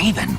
Raven?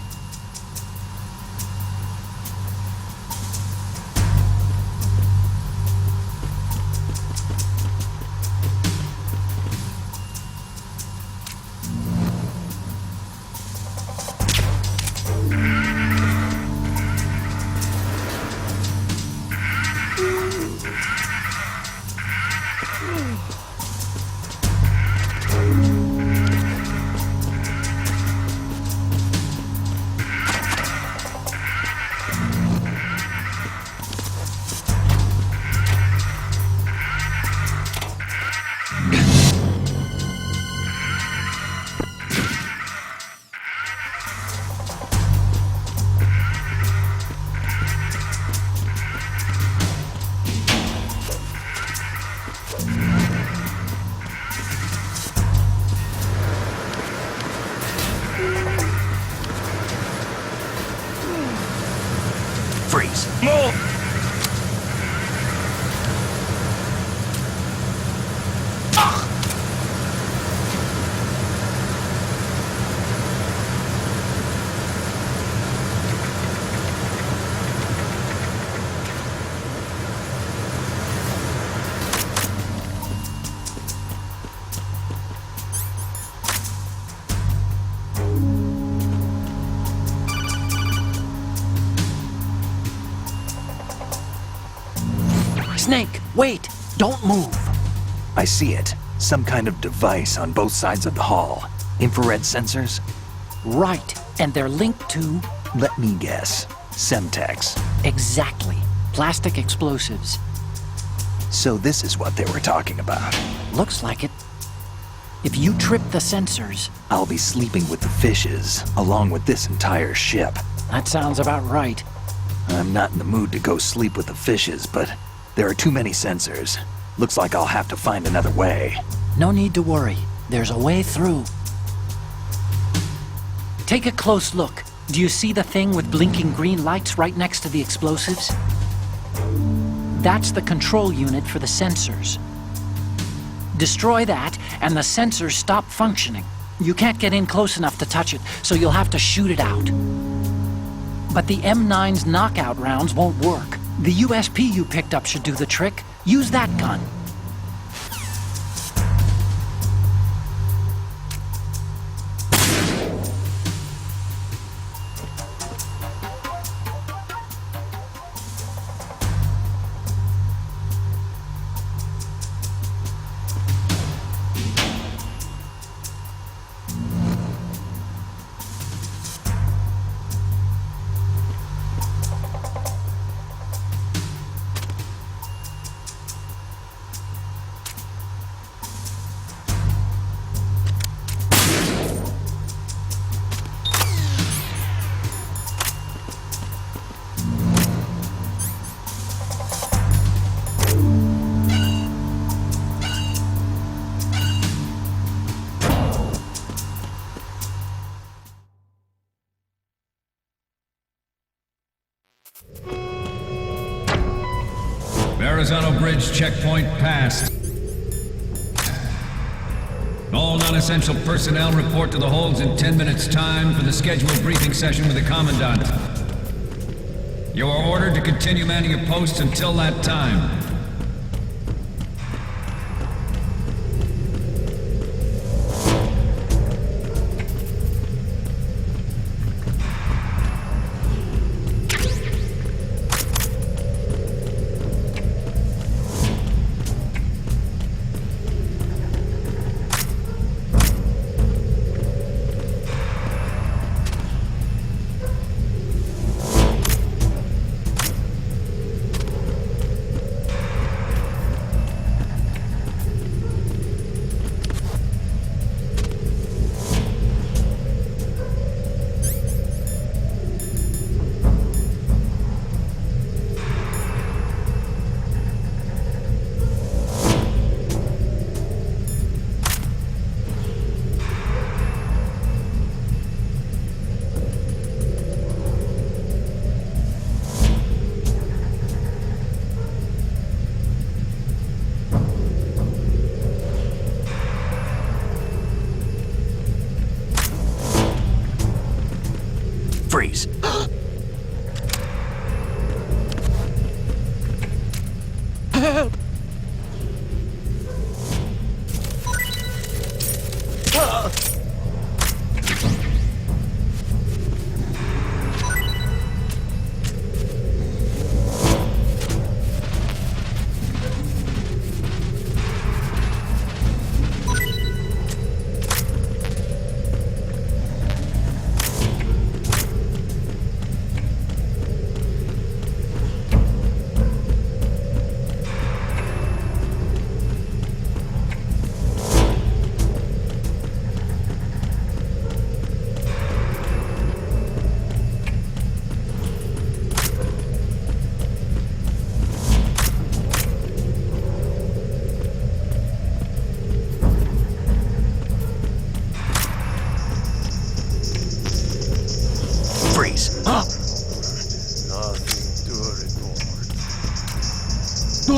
Freeze. Move! Snake, wait! Don't move! I see it. Some kind of device on both sides of the hall. Infrared sensors? Right, and they're linked to... Let me guess. Semtex. Exactly. Plastic explosives. So this is what they were talking about. Looks like it. If you trip the sensors... I'll be sleeping with the fishes, along with this entire ship. That sounds about right. I'm not in the mood to go sleep with the fishes, but there are too many sensors. Looks like I'll have to find another way. No need to worry. There's a way through. Take a close look. Do you see the thing with blinking green lights right next to the explosives? That's the control unit for the sensors. Destroy that, and the sensors stop functioning. You can't get in close enough to touch it, so you'll have to shoot it out. But the M9's knockout rounds won't work. The USP you picked up should do the trick. Use that gun. Verrazano Bridge checkpoint passed. All non-essential personnel report to the holds in 10 minutes' time for the scheduled briefing session with the Commandant. You are ordered to continue manning your posts until that time.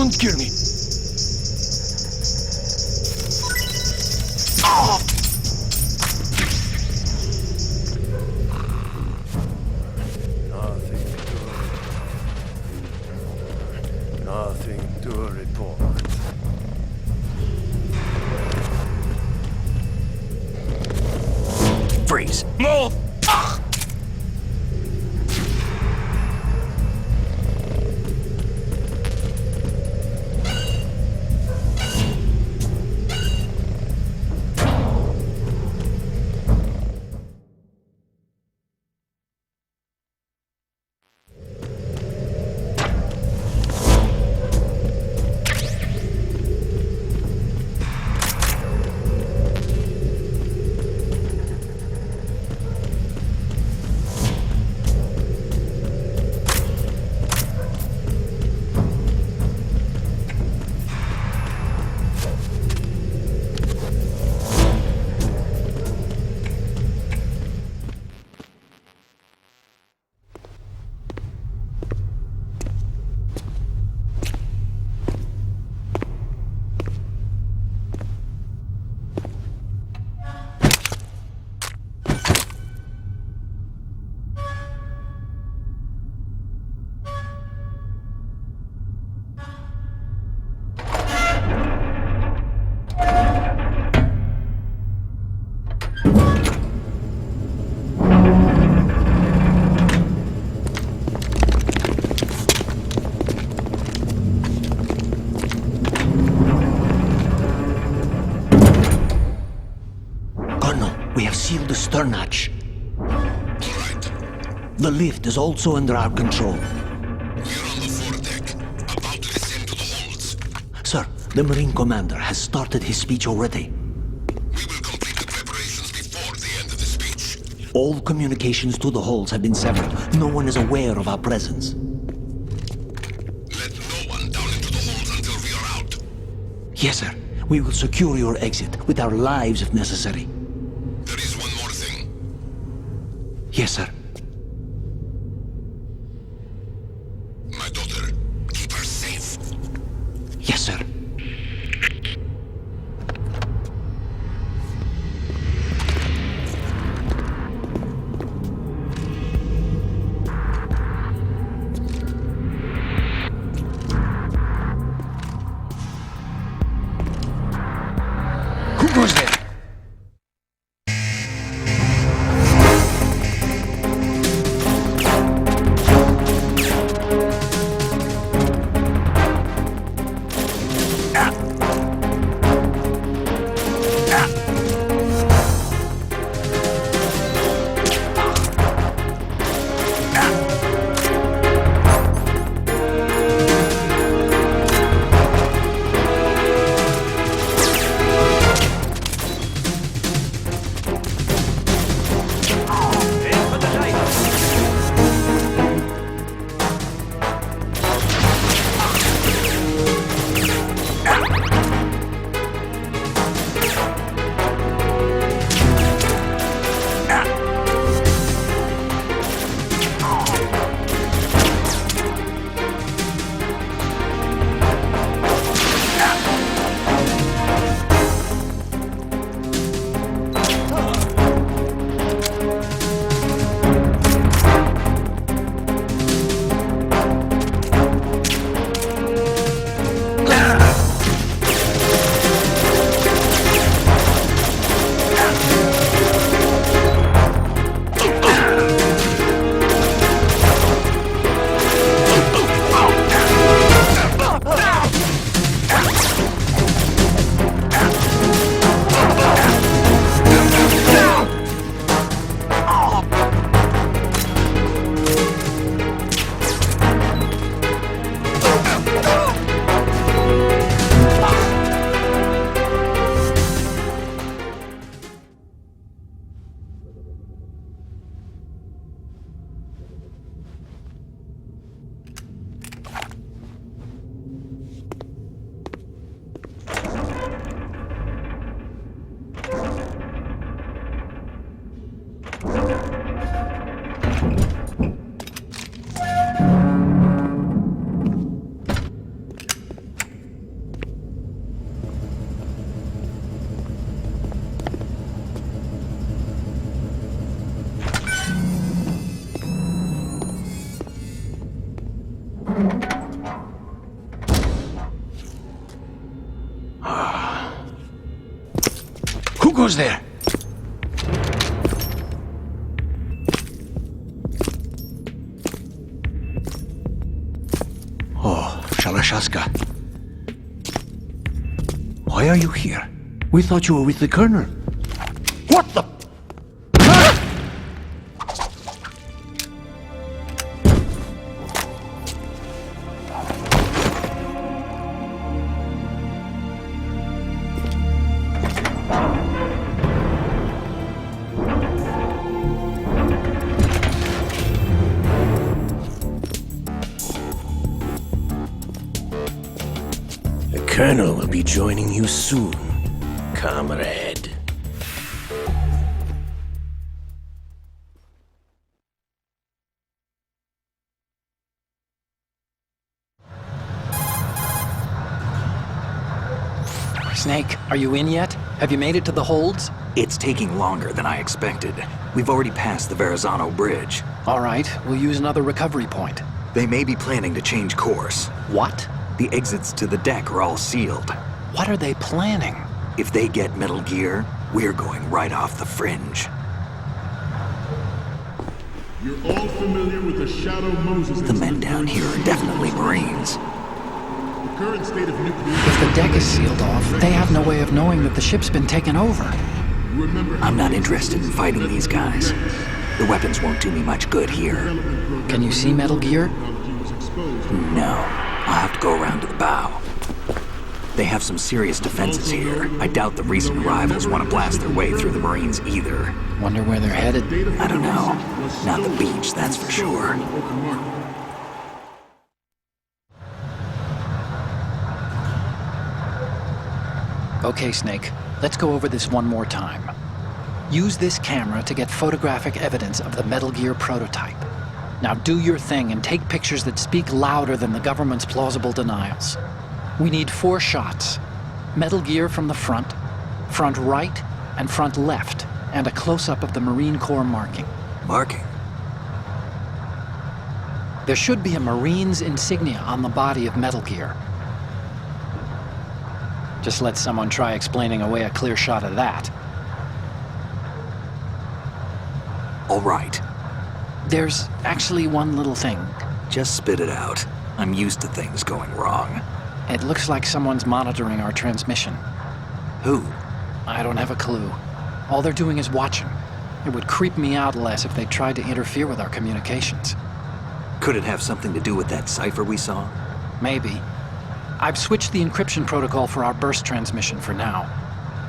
Don't kill me. Oh! Nothing to report. Freeze. No! We have sealed the stern hatch. The lift is also under our control. We're on the foredeck, about to descend to the holds. Sir, the Marine Commander has started his speech already. We will complete the preparations before the end of the speech. All communications to the holds have been severed. No one is aware of our presence. Let no one down into the holds until we are out. Yes, sir. We will secure your exit with our lives if necessary. There is one more thing. Yes, sir. My daughter, keep her safe. Yes, sir. Who goes there? goes there? Oh, Shalashaska. Why are you here? We thought you were with the Colonel. What the? The Colonel will be joining you soon, comrade. Snake, are you in yet? Have you made it to the holds? It's taking longer than I expected. We've already passed the Verrazano Bridge. All right, we'll use another recovery point. They may be planning to change course. What? The exits to the deck are all sealed. What are they planning? If they get Metal Gear, we're going right off the fringe. You're all familiar with the Shadow Moses The men down here are definitely Marines. The current state of nuclear... If the deck is sealed off, they have no way of knowing that the ship's been taken over. I'm not interested in fighting these guys. The weapons won't do me much good here. Can you see Metal Gear? No. I'll have to go around to the bow. They have some serious defenses here. I doubt the recent arrivals want to blast their way through the Marines either. Wonder where they're headed. I don't know. Not the beach, that's for sure. Okay, Snake. Let's go over this one more time. Use this camera to get photographic evidence of the Metal Gear prototype. Now do your thing and take pictures that speak louder than the government's plausible denials. We need 4 shots. Metal Gear from the front right, and front left, and a close-up of the Marine Corps marking. Marking? There should be a Marine's insignia on the body of Metal Gear. Just let someone try explaining away a clear shot of that. All right. There's actually one little thing. Just spit it out. I'm used to things going wrong. It looks like someone's monitoring our transmission. Who? I don't have a clue. All they're doing is watching. It would creep me out less if they tried to interfere with our communications. Could it have something to do with that cipher we saw? Maybe. I've switched the encryption protocol for our burst transmission for now.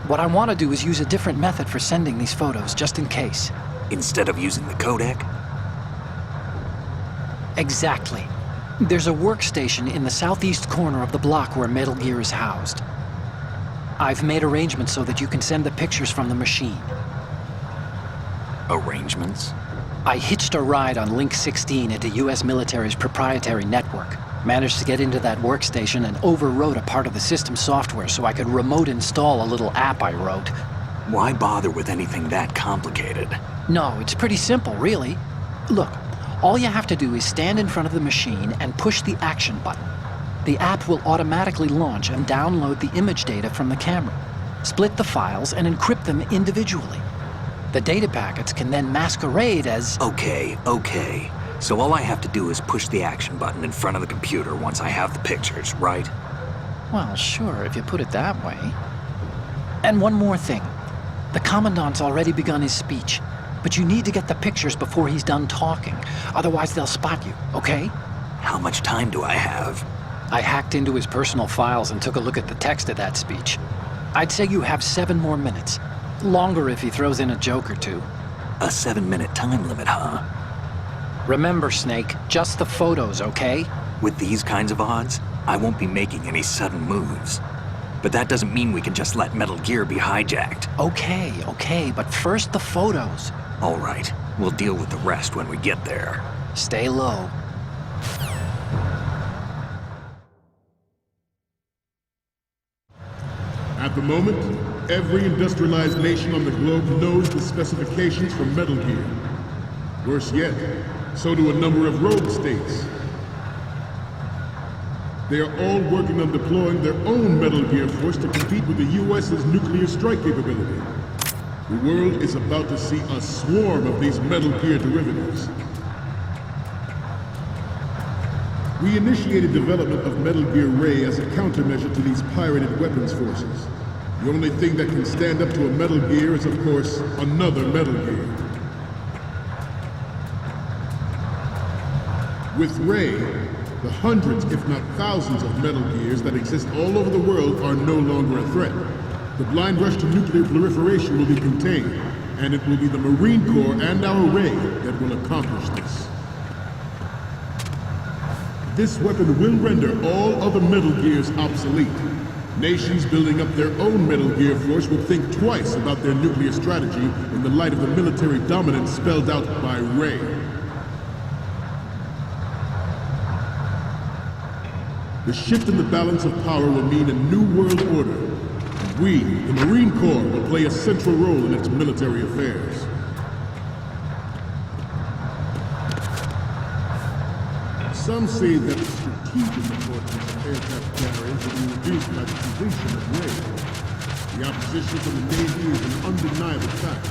What I want to do is use a different method for sending these photos, just in case. Instead of using the codec? Exactly. There's a workstation in the southeast corner of the block where Metal Gear is housed. I've made arrangements so that you can send the pictures from the machine. Arrangements? I hitched a ride on Link 16 into US military's proprietary network. Managed to get into that workstation and overwrote a part of the system software so I could remote install a little app I wrote. Why bother with anything that complicated? No, it's pretty simple, really. Look, all you have to do is stand in front of the machine and push the action button. The app will automatically launch and download the image data from the camera, split the files, and encrypt them individually. The data packets can then masquerade as... Okay. So all I have to do is push the action button in front of the computer once I have the pictures, right? Well, sure, if you put it that way. And one more thing. The Commandant's already begun his speech, but you need to get the pictures before he's done talking. Otherwise, they'll spot you, okay? How much time do I have? I hacked into his personal files and took a look at the text of that speech. I'd say you have 7 more minutes. Longer if he throws in a joke or two. A 7-minute time limit, huh? Remember, Snake, just the photos, okay? With these kinds of odds, I won't be making any sudden moves. But that doesn't mean we can just let Metal Gear be hijacked. Okay, but first the photos. All right, we'll deal with the rest when we get there. Stay low. At the moment, every industrialized nation on the globe knows the specifications for Metal Gear. Worse yet, so do a number of rogue states. They are all working on deploying their own Metal Gear force to compete with the US's nuclear strike capability. The world is about to see a swarm of these Metal Gear derivatives. We initiated development of Metal Gear Ray as a countermeasure to these pirated weapons forces. The only thing that can stand up to a Metal Gear is, of course, another Metal Gear. With Ray, the hundreds, if not thousands, of Metal Gears that exist all over the world are no longer a threat. The blind rush to nuclear proliferation will be contained, and it will be the Marine Corps and our Ray that will accomplish this. This weapon will render all other Metal Gears obsolete. Nations building up their own Metal Gear force will think twice about their nuclear strategy in the light of the military dominance spelled out by Ray. The shift in the balance of power will mean a new world order. We, the Marine Corps, will play a central role in its military affairs. Some say that the strategic importance of aircraft carriers will be reduced by the completion of Ray. The opposition from the Navy is an undeniable fact.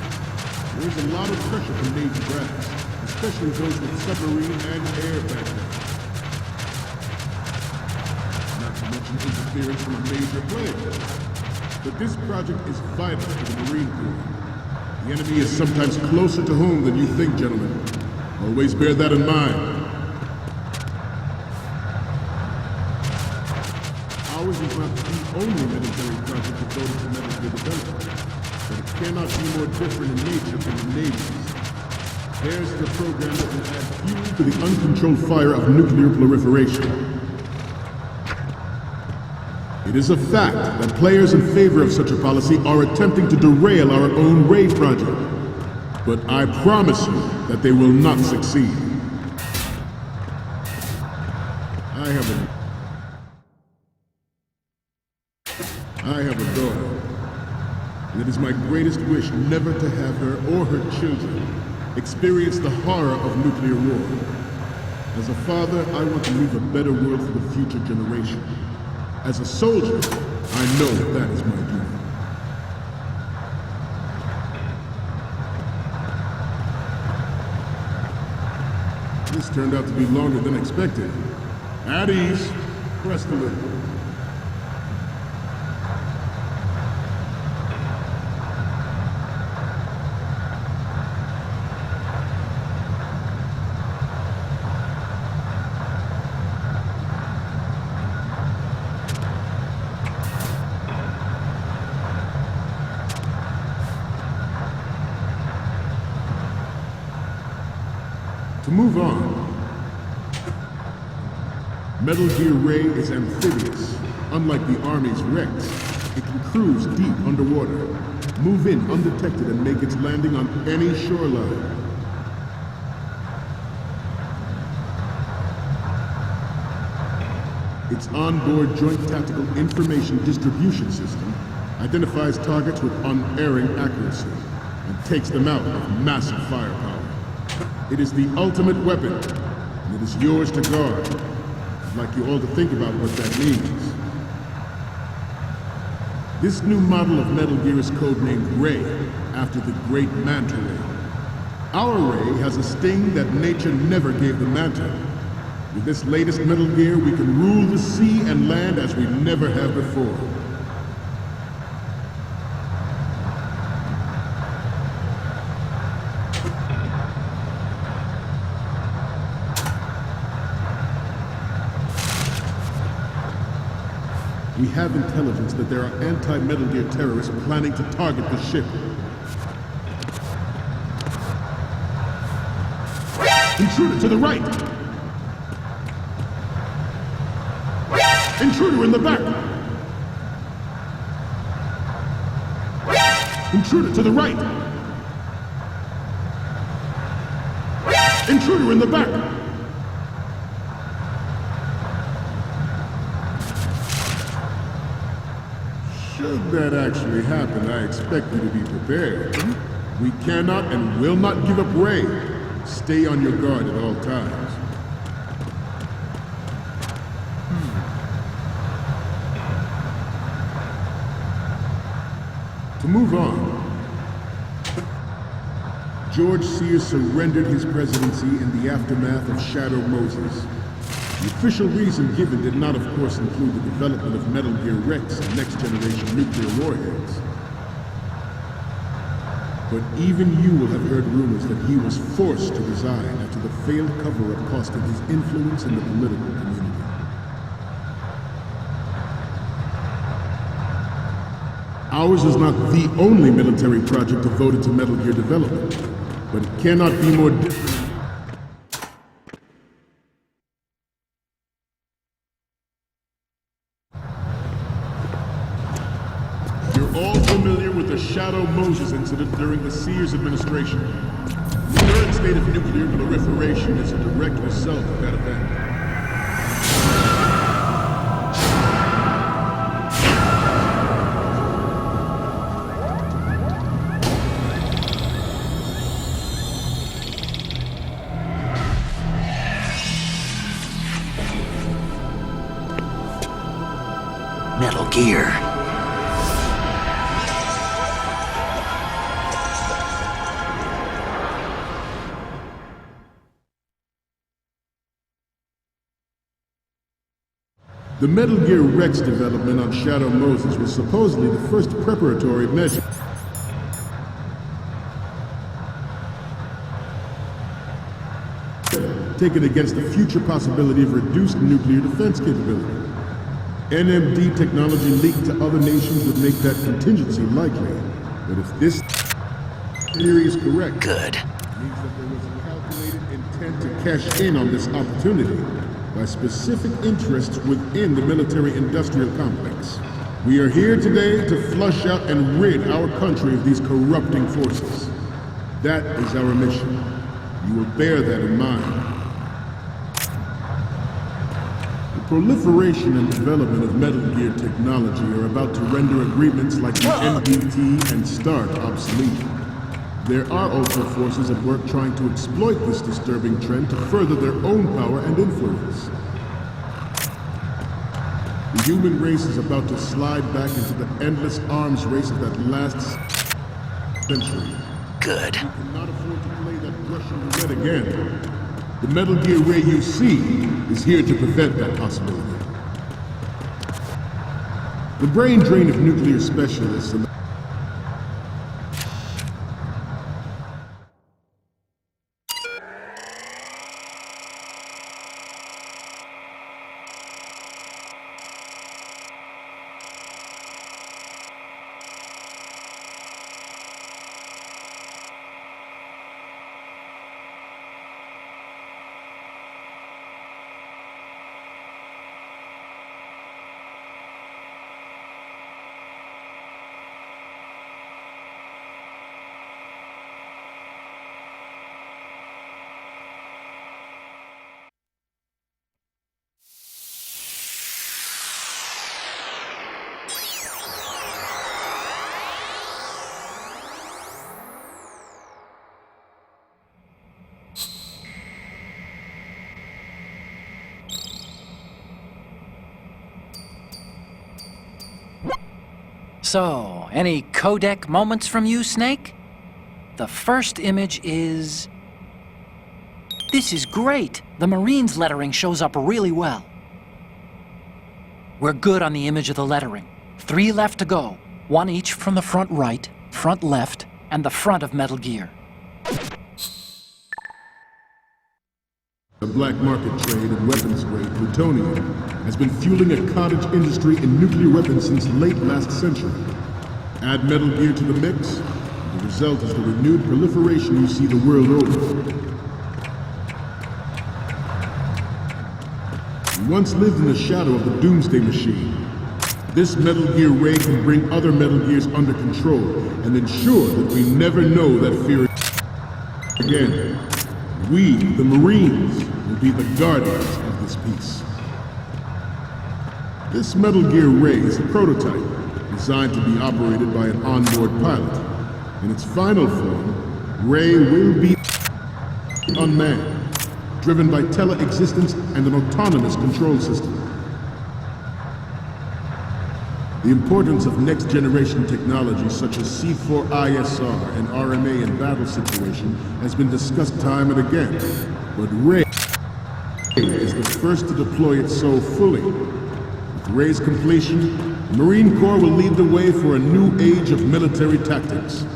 There is a lot of pressure from Navy brass, especially those with submarine and air background. Not to mention interference from a major player. But this project is vital to the Marine Corps. The enemy is sometimes closer to home than you think, gentlemen. Always bear that in mind. Ours is not the only military project devoted to Metal Gear development, but it cannot be more different in nature from the Navy's. Theirs is a program that will add fuel to the uncontrolled fire of nuclear proliferation. It is a fact that players in favor of such a policy are attempting to derail our own Ray project. But I promise you that they will not succeed. I have a daughter, and it is my greatest wish never to have her or her children experience the horror of nuclear war. As a father, I want to leave a better world for the future generation. As a soldier, I know that is my duty. This turned out to be longer than expected. At ease. Press the lid. To move on, Metal Gear Ray is amphibious. Unlike the Army's Rex, it can cruise deep underwater, move in undetected and make its landing on any shoreline. Its onboard Joint Tactical Information Distribution System identifies targets with unerring accuracy and takes them out of massive firepower. It is the ultimate weapon, and it is yours to guard. I'd like you all to think about what that means. This new model of Metal Gear is codenamed Ray, after the great Manta Ray. Our Ray has a sting that nature never gave the Manta. With this latest Metal Gear, we can rule the sea and land as we never have before. We have intelligence that there are anti-Metal Gear terrorists planning to target the ship. Intruder to the right! Intruder in the back! Intruder to the right! Intruder in the back! Should that actually happen, I expect you to be prepared. We cannot and will not give up Ray. Stay on your guard at all times. To move on, George Sears surrendered his presidency in the aftermath of Shadow Moses. The official reason given did not, of course, include the development of Metal Gear Rex and next-generation nuclear warheads. But even you will have heard rumors that he was forced to resign after the failed cover-up cost him his influence in the political community. Ours is not the only military project devoted to Metal Gear development, but it cannot be more different. You're all familiar with the Shadow Moses incident during the Sears administration. The current state of nuclear proliferation is a direct result of that event. Metal Gear. The Metal Gear Rex development on Shadow Moses was supposedly the first preparatory measure taken against the future possibility of reduced nuclear defense capability. NMD technology leaked to other nations would make that contingency likely. But if this theory is correct, Good. it means that there was a calculated intent to cash in on this opportunity by specific interests within the military-industrial complex. We are here today to flush out and rid our country of these corrupting forces. That is our mission. You will bear that in mind. The proliferation and development of Metal Gear technology are about to render agreements like the NPT and START obsolete. There are also forces at work trying to exploit this disturbing trend to further their own power and influence. The human race is about to slide back into the endless arms race of that last century. Good. We cannot afford to play that Russian roulette again. The Metal Gear Ray you see is here to prevent that possibility. The brain drain of nuclear specialists and So, any codec moments from you, Snake? The first image is... This is great! The Marines lettering shows up really well. We're good on the image of the lettering. 3 left to go. 1 each from the front right, front left, and the front of Metal Gear. the black market trade in weapons-grade plutonium has been fueling a cottage industry in nuclear weapons since late last century. Add Metal Gear to the mix, and the result is the renewed proliferation you see the world over. We once lived in the shadow of the Doomsday Machine. This Metal Gear Ray can bring other Metal Gears under control and ensure that we never know that fear again. We, the Marines, will be the guardians of this peace. This Metal Gear Ray is a prototype, designed to be operated by an onboard pilot. In its final form, Ray will be unmanned, driven by tele-existence and an autonomous control system. The importance of next-generation technology such as C4ISR and RMA in battle situation has been discussed time and again, but Ray is the first to deploy it so fully. With Ray's completion, the Marine Corps will lead the way for a new age of military tactics.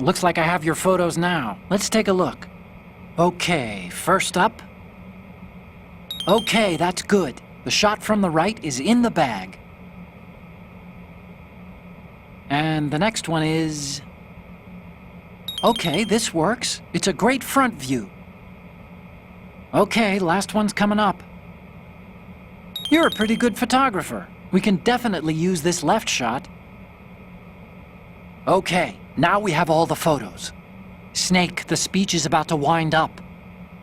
Looks like I have your photos now. Let's take a look. Okay, first up. Okay, that's good. The shot from the right is in the bag. And the next one is... Okay, this works. It's a great front view. Okay, last one's coming up. You're a pretty good photographer. We can definitely use this left shot. Okay, now we have all the photos. Snake, the speech is about to wind up.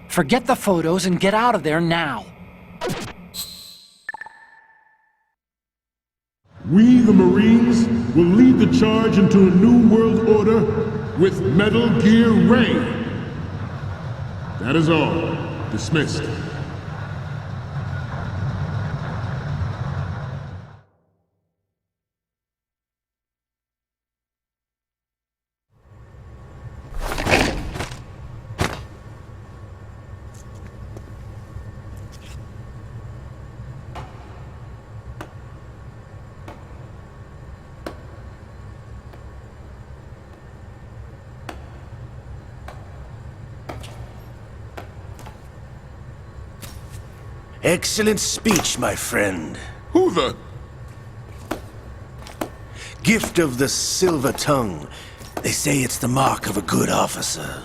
Forget the photos and get out of there now. We, the Marines, will lead the charge into a new world order with Metal Gear Ray. That is all. Dismissed. Excellent speech, my friend. Who the... Gift of the silver tongue. They say it's the mark of a good officer.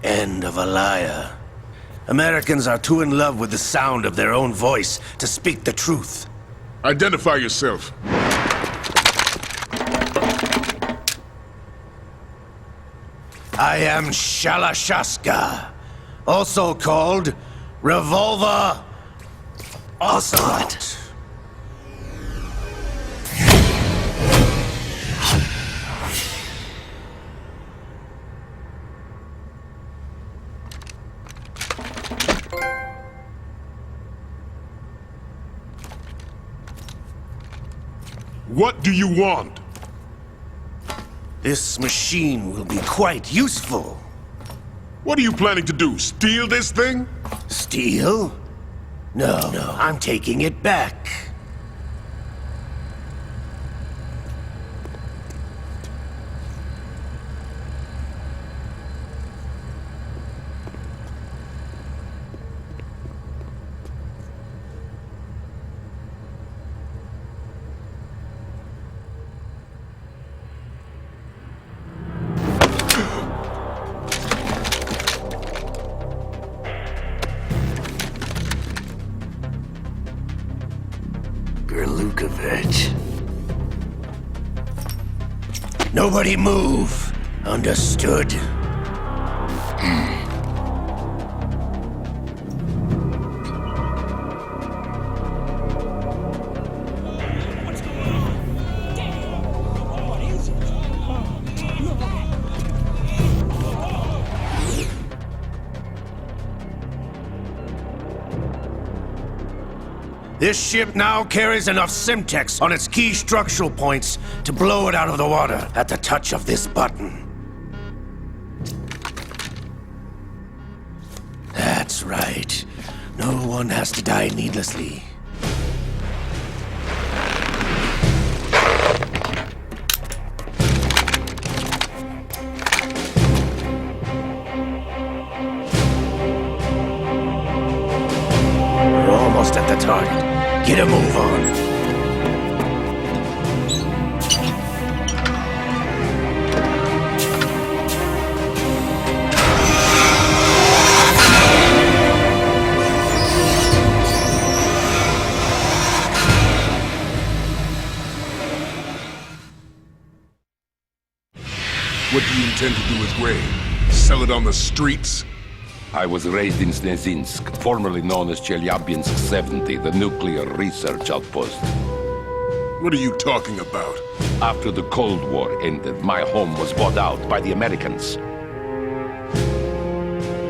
End of a liar. Americans are too in love with the sound of their own voice to speak the truth. Identify yourself. I am Shalashaska, also called Revolver Ocelot. What do you want? This machine will be quite useful. What are you planning to do? Steal this thing? Steal? No, I'm taking it back. Gurlukovich. Nobody move. Understood? This ship now carries enough Simtex on its key structural points to blow it out of the water at the touch of this button. That's right. No one has to die needlessly. We're almost at the target. Get a move on. What do you intend to do with Ray? Sell it on the streets? I was raised in Snezinsk, formerly known as Chelyabinsk 70, the nuclear research outpost. What are you talking about? After the Cold War ended, my home was bought out by the Americans.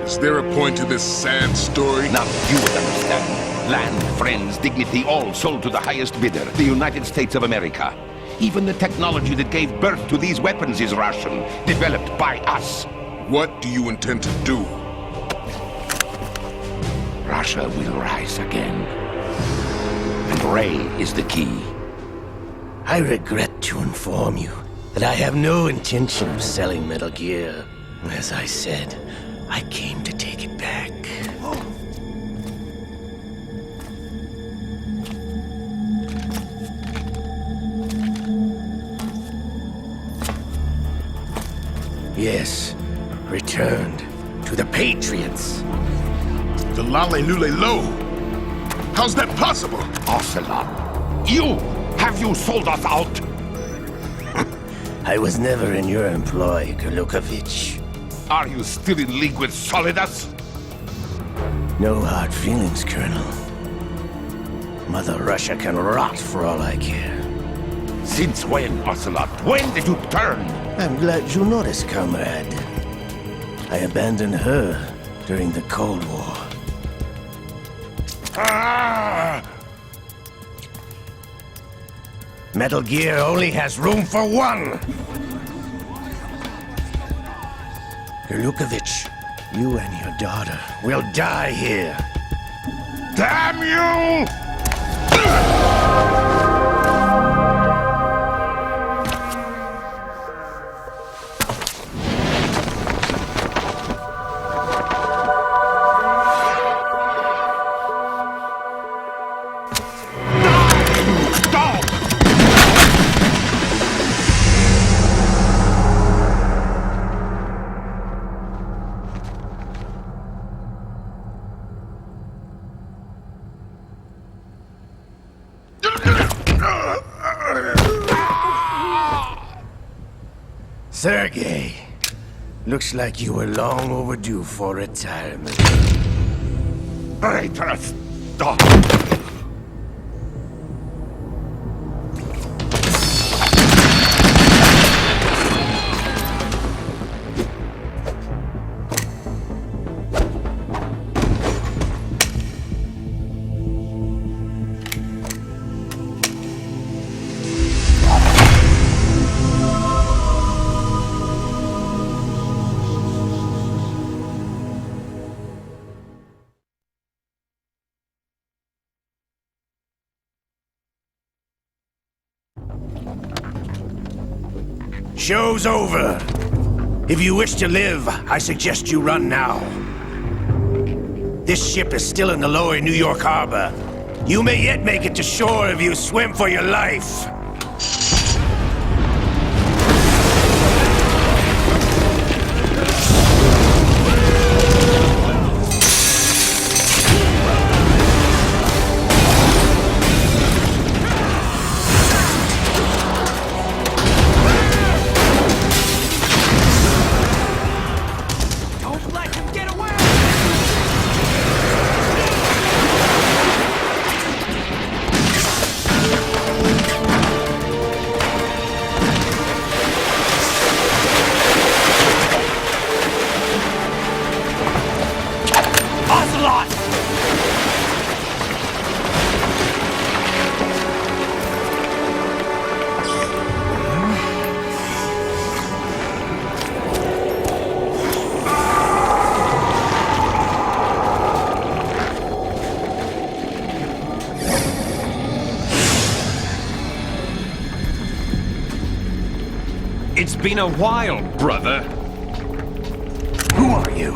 Is there a point to this sad story? Now you would understand. Land, friends, dignity, all sold to the highest bidder, the United States of America. Even the technology that gave birth to these weapons is Russian, developed by us. What do you intend to do? Russia will rise again. And Ray is the key. I regret to inform you that I have no intention of selling Metal Gear. As I said, I came to take it back. Yes, returned to the Patriots. The Lale Lule Lo? How's that possible? Ocelot, have you sold us out? I was never in your employ, Gurlukovich. Are you still in league with Solidus? No hard feelings, Colonel. Mother Russia can rot for all I care. Since when, Ocelot? When did you turn? I'm glad you noticed, comrade. I abandoned her during the Cold War. Ah! Metal Gear only has room for one! Gurlukovich, you and your daughter will die here. Damn you! Sergei, looks like you were long overdue for retirement. Traitorous dog! Show's over. If you wish to live, I suggest you run now. This ship is still in the lower New York harbor. You may yet make it to shore if you swim for your life. It's been a while, brother. Who are you?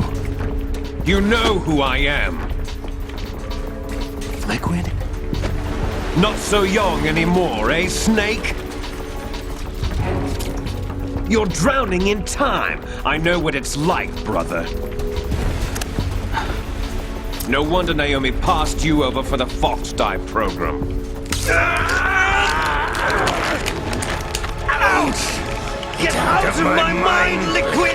You know who I am. Liquid? Not so young anymore, eh, Snake? You're drowning in time. I know what it's like, brother. No wonder Naomi passed you over for the Fox Die program. Ouch! Get out of my mind, liquid!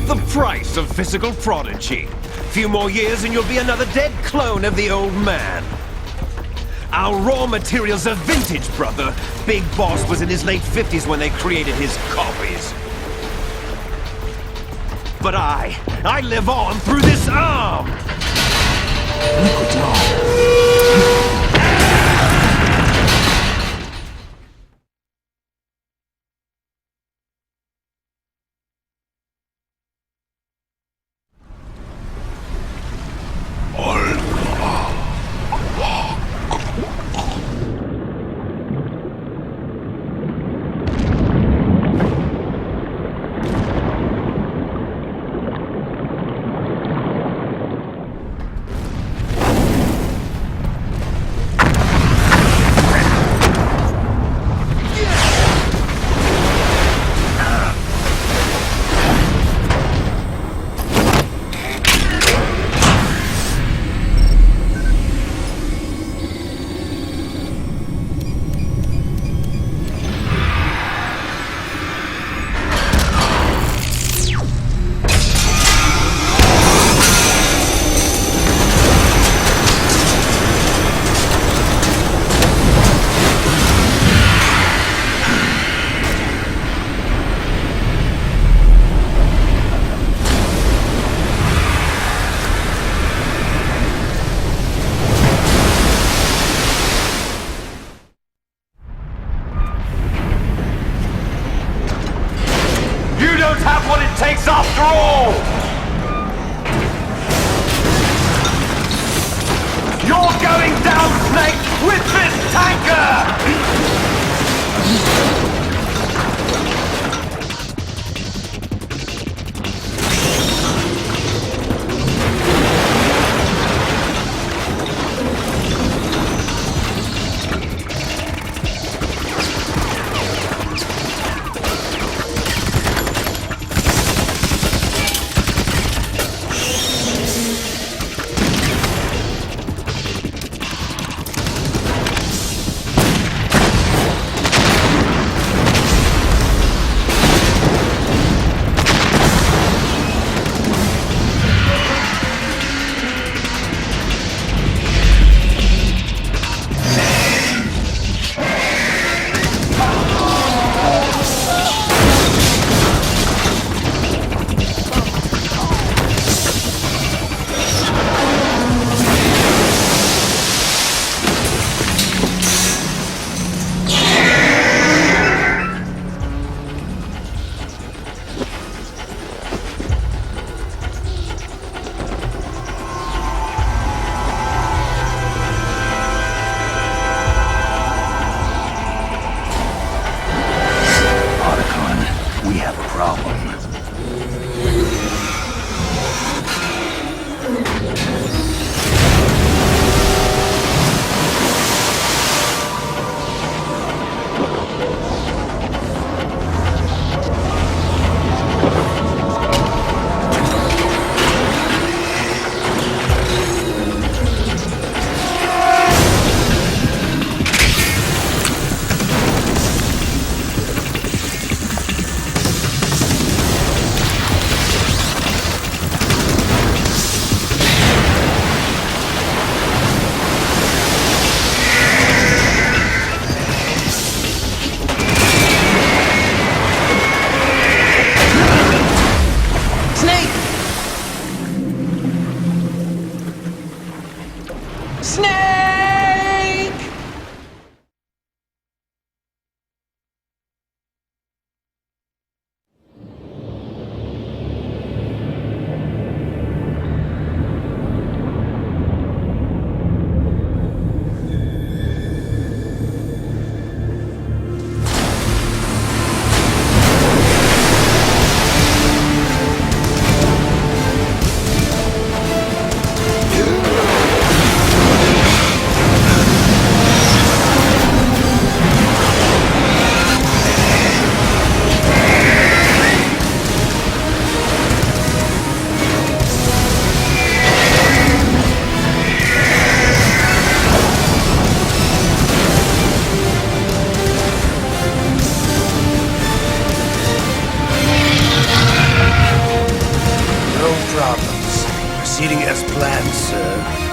The price of physical prodigy. Few more years and you'll be another dead clone of the old man. Our raw materials are vintage, brother. Big Boss was in his late 50s when they created his copies. But I live on through this arm! Liquid's on. After all! You're going down, Snake, with this tanker! proceeding as planned, sir.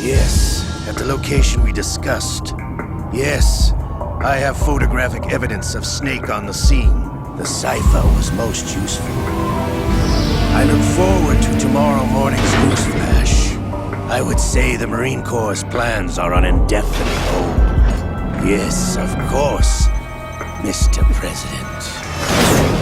Yes, at the location we discussed. Yes, I have photographic evidence of Snake on the scene. The cipher was most useful. I look forward to tomorrow morning's news flash. I would say the Marine Corps' plans are on indefinite hold. Yes, of course, Mr. President.